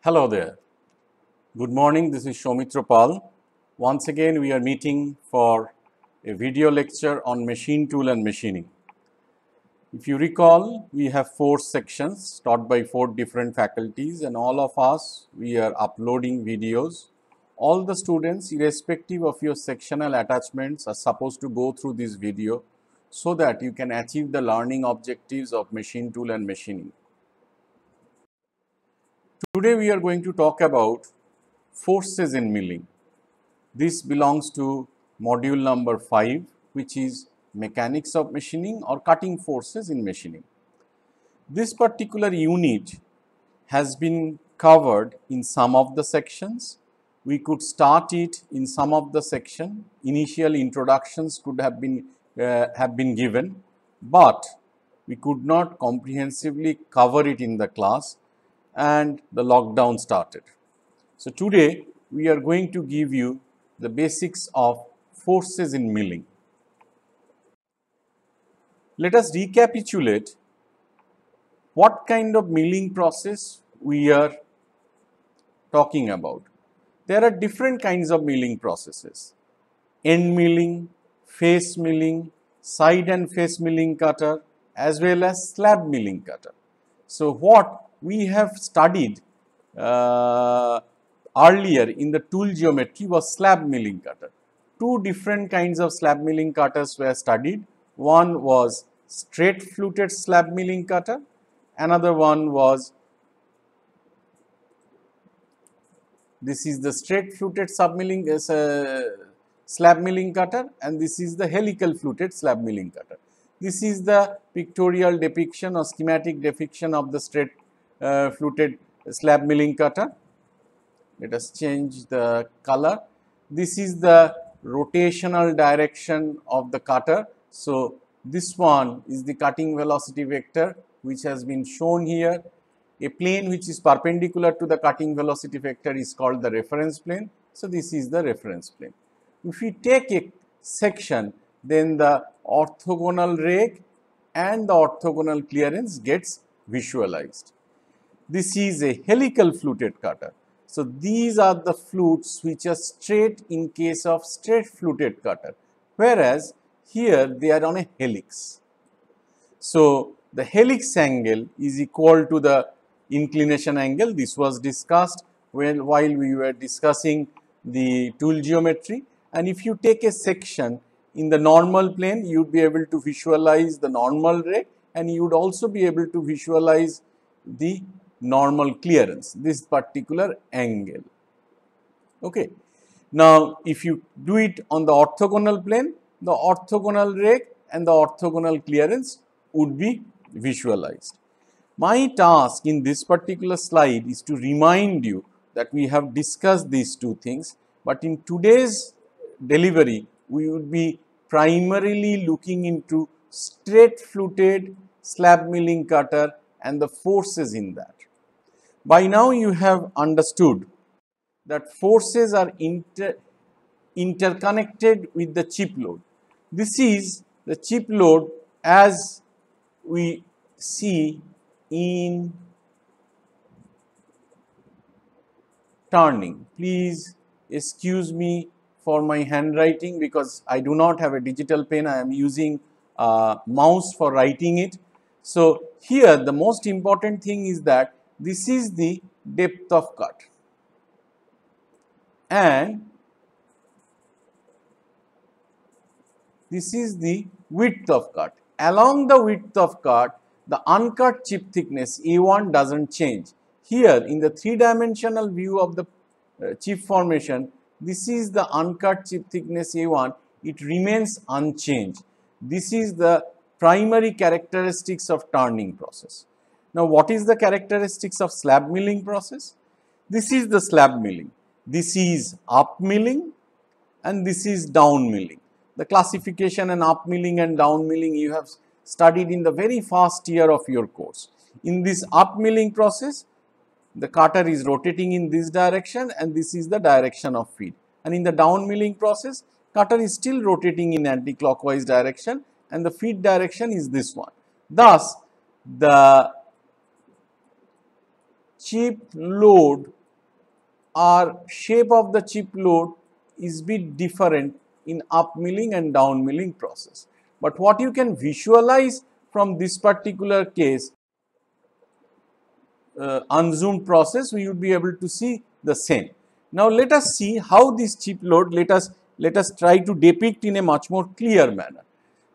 Hello there. Good morning. This is Soumitra Pal. Once again, we are meeting for a video lecture on machine tool and machining. If you recall, we have 4 sections taught by 4 different faculties, and all of us, we are uploading videos. All the students, irrespective of your sectional attachments, are supposed to go through this video so that you can achieve the learning objectives of machine tool and machining. Today we are going to talk about forces in milling. This belongs to module number 5, which is mechanics of machining or cutting forces in machining. This particular unit has been covered in some of the sections. We could start it in some of the section. Initial introductions could have been given, but we could not comprehensively cover it in the class, and the lockdown started. So today we are going to give you the basics of forces in milling. Let us recapitulate what kind of milling process we are talking about. There are different kinds of milling processes: end milling, face milling, side and face milling cutter, as well as slab milling cutter. So what we have studied earlier in the tool geometry was slab milling cutter. 2 different kinds of slab milling cutters were studied. One was straight fluted slab milling cutter, another one was, this is the straight fluted slab milling cutter, and this is the helical fluted slab milling cutter. This is the pictorial depiction or schematic depiction of the straight fluted slab milling cutter. Let us change the color. This is the rotational direction of the cutter. So this one is the cutting velocity vector, which has been shown here. A plane which is perpendicular to the cutting velocity vector is called the reference plane. So this is the reference plane. If we take a section, then the orthogonal rake and the orthogonal clearance gets visualized. This is a helical fluted cutter. So these are the flutes which are straight in case of straight fluted cutter, whereas here they are on a helix. So the helix angle is equal to the inclination angle. This was discussed while we were discussing the tool geometry. And if you take a section in the normal plane, you would be able to visualize the normal rake, and you would also be able to visualize the normal clearance, this particular angle. Okay. Now, if you do it on the orthogonal plane, the orthogonal rake and the orthogonal clearance would be visualized. My task in this particular slide is to remind you that we have discussed these 2 things, but in today's delivery, we would be primarily looking into straight fluted slab milling cutter and the forces in that. By now you have understood that forces are interconnected with the chip load. This is the chip load as we see in turning. Please excuse me for my handwriting because I do not have a digital pen. I am using a mouse for writing it. So here the most important thing is that this is the depth of cut, and this is the width of cut. Along the width of cut, the uncut chip thickness A1 does not change. Here in the 3-dimensional view of the chip formation, this is the uncut chip thickness A1, it remains unchanged. This is the primary characteristics of turning process. Now, what is the characteristics of slab milling process? This is the slab milling. This is up milling and this is down milling. The classification and up milling and down milling you have studied in the very first year of your course. In this up milling process, the cutter is rotating in this direction and this is the direction of feed. And in the down milling process, cutter is still rotating in anti-clockwise direction and the feed direction is this one. Thus, the chip load or shape of the chip load is bit different in up milling and down milling process. But what you can visualize from this particular case, unzoomed process, we would be able to see the same. Now let us see how this chip load, let us try to depict in a much more clear manner.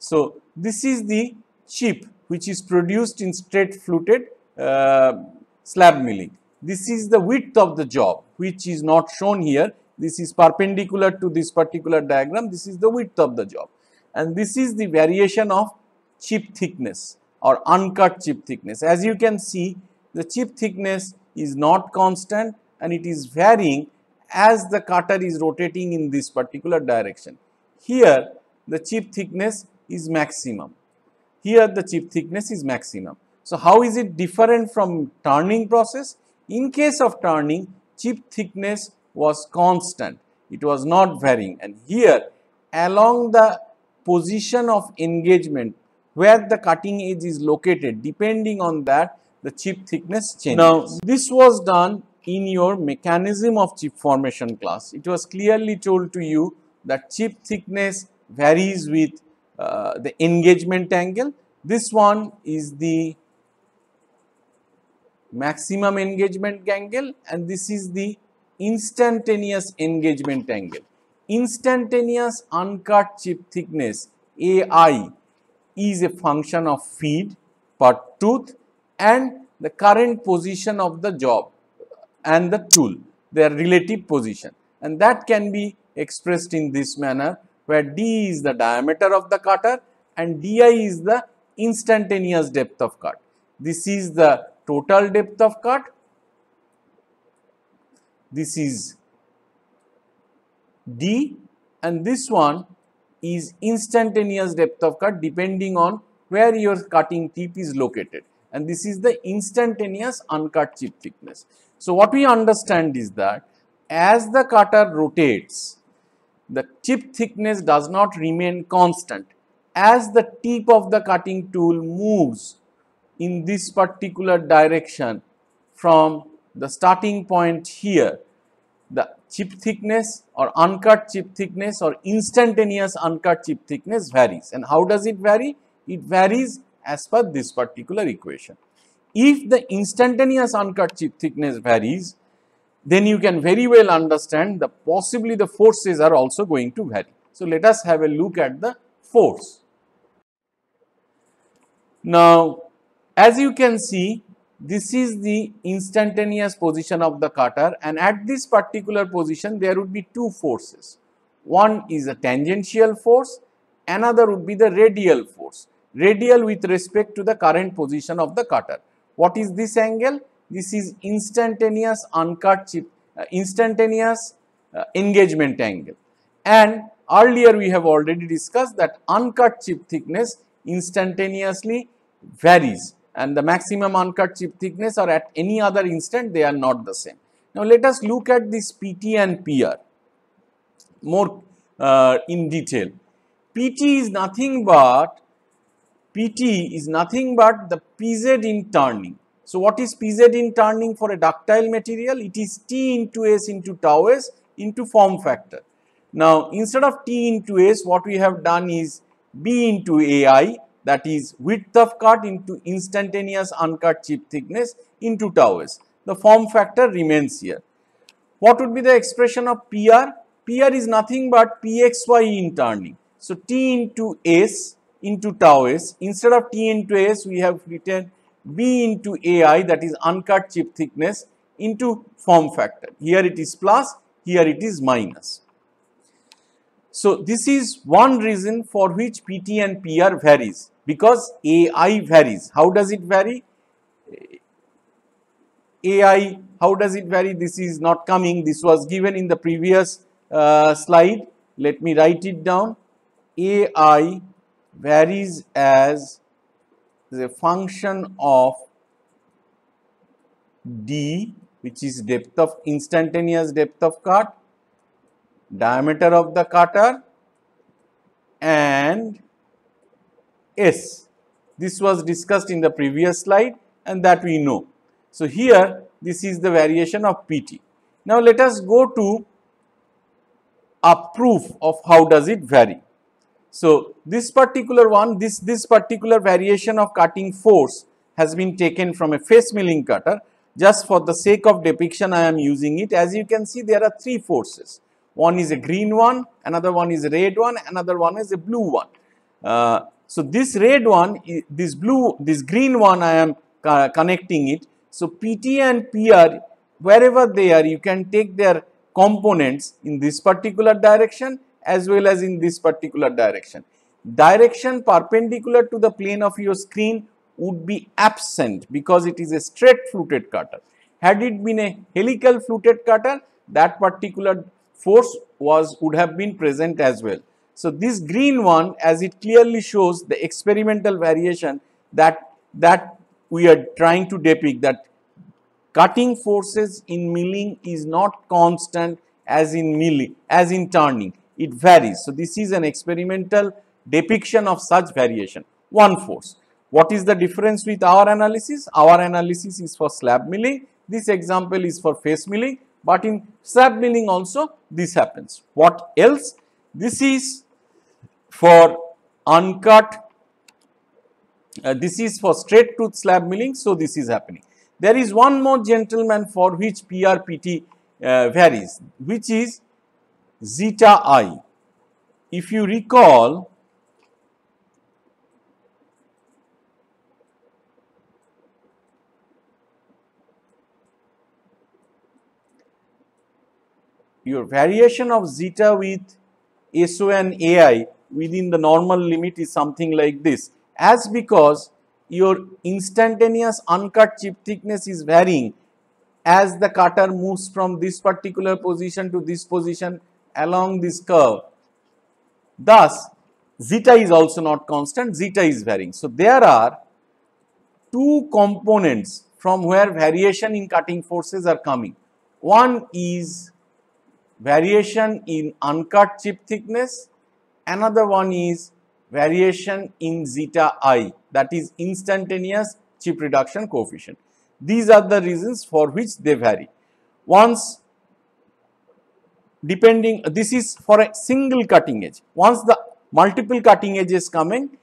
So this is the chip which is produced in straight fluted slab milling. This is the width of the job, which is not shown here. This is perpendicular to this particular diagram. This is the width of the job, and this is the variation of chip thickness or uncut chip thickness. As you can see, the chip thickness is not constant and it is varying as the cutter is rotating in this particular direction. Here the chip thickness is maximum. Here the chip thickness is maximum. So how is it different from turning process? In case of turning, chip thickness was constant. It was not varying, and here along the position of engagement where the cutting edge is located, depending on that the chip thickness changes. Now this was done in your mechanism of chip formation class. It was clearly told to you that chip thickness varies with the engagement angle. This one is the maximum engagement angle and this is the instantaneous engagement angle. Instantaneous uncut chip thickness AI is a function of feed per tooth and the current position of the job and the tool, their relative position, and that can be expressed in this manner, where D is the diameter of the cutter and Di is the instantaneous depth of cut. This is the total depth of cut, this is D, and this one is instantaneous depth of cut depending on where your cutting tip is located, and this is the instantaneous uncut chip thickness. So what we understand is that as the cutter rotates, the chip thickness does not remain constant. As the tip of the cutting tool moves in this particular direction from the starting point here, the chip thickness or uncut chip thickness or instantaneous uncut chip thickness varies. And how does it vary? It varies as per this particular equation. If the instantaneous uncut chip thickness varies, then you can very well understand that possibly the forces are also going to vary. So let us have a look at the force. Now, as you can see, this is the instantaneous position of the cutter, and at this particular position there would be two forces. One is a tangential force, another would be the radial force. Radial with respect to the current position of the cutter. What is this angle? This is instantaneous uncut chip, instantaneous engagement angle. And earlier we have already discussed that uncut chip thickness instantaneously varies, and the maximum uncut chip thickness or at any other instant they are not the same. Now let us look at this PT and PR more in detail. PT is nothing but the PZ in turning. So what is PZ in turning for a ductile material? It is T into S into tau S into form factor. Now instead of T into S, what we have done is B into AI, that is width of cut into instantaneous uncut chip thickness into tau S. The form factor remains here. What would be the expression of PR? PR is nothing but PXY in turning. So T into S into tau S. Instead of T into S, we have written B into AI, that is uncut chip thickness, into form factor. Here it is plus, here it is minus. So this is one reason for which PT and PR varies, because AI varies. How does it vary? AI, how does it vary? This is not coming. This was given in the previous slide. Let me write it down. AI varies as a function of D, which is depth of instantaneous depth of cut, diameter of the cutter, and S. This was discussed in the previous slide and that we know. So here this is the variation of PT. Now let us go to a proof of how does it vary. So this particular one, this particular variation of cutting force has been taken from a face milling cutter. Just for the sake of depiction, I am using it. As you can see, there are three forces. One is a green one, another one is a red one, another one is a blue one. So this red one, this green one, I am connecting it. So PT and PR, wherever they are, you can take their components in this particular direction as well as in this particular direction. Direction perpendicular to the plane of your screen would be absent because it is a straight fluted cutter. Had it been a helical fluted cutter, that particular force would have been present as well. So this green one, as it clearly shows the experimental variation that we are trying to depict, that cutting forces in milling is not constant as in turning. It varies. So this is an experimental depiction of such variation. One force. What is the difference with our analysis? Our analysis is for slab milling. This example is for face milling, but in slab milling also this happens. What else? This is for uncut, this is for straight tooth slab milling, so this is happening. There is one more gentleman for which PRPT varies, which is zeta I. If you recall, your variation of zeta with SO and AI within the normal limit is something like this. As because your instantaneous uncut chip thickness is varying as the cutter moves from this particular position to this position along this curve. Thus, zeta is also not constant, zeta is varying. So, there are two components from where variation in cutting forces are coming. One is variation in uncut chip thickness, another one is variation in zeta I, that is instantaneous chip reduction coefficient. These are the reasons for which they vary. Once depending, this is for a single cutting edge. Once the multiple cutting edges coming,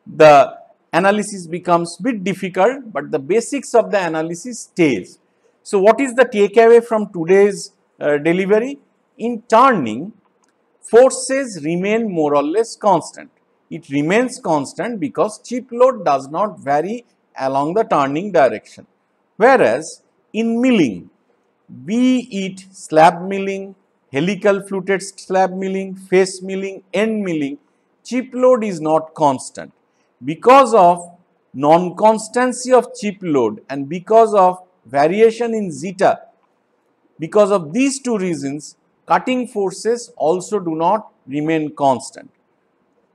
the analysis becomes bit difficult, but the basics of the analysis stays. So what is the takeaway from today's delivery? In turning, forces remain more or less constant. It remains constant because chip load does not vary along the turning direction. Whereas in milling, be it slab milling, helical fluted slab milling, face milling, end milling, chip load is not constant. Because of non-constancy of chip load and because of variation in zeta, because of these two reasons, cutting forces also do not remain constant.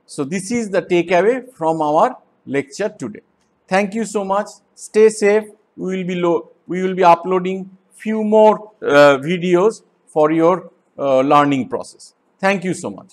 So this is the takeaway from our lecture today. Thank you so much. Stay safe. We will be uploading few more videos for your learning process. Thank you so much.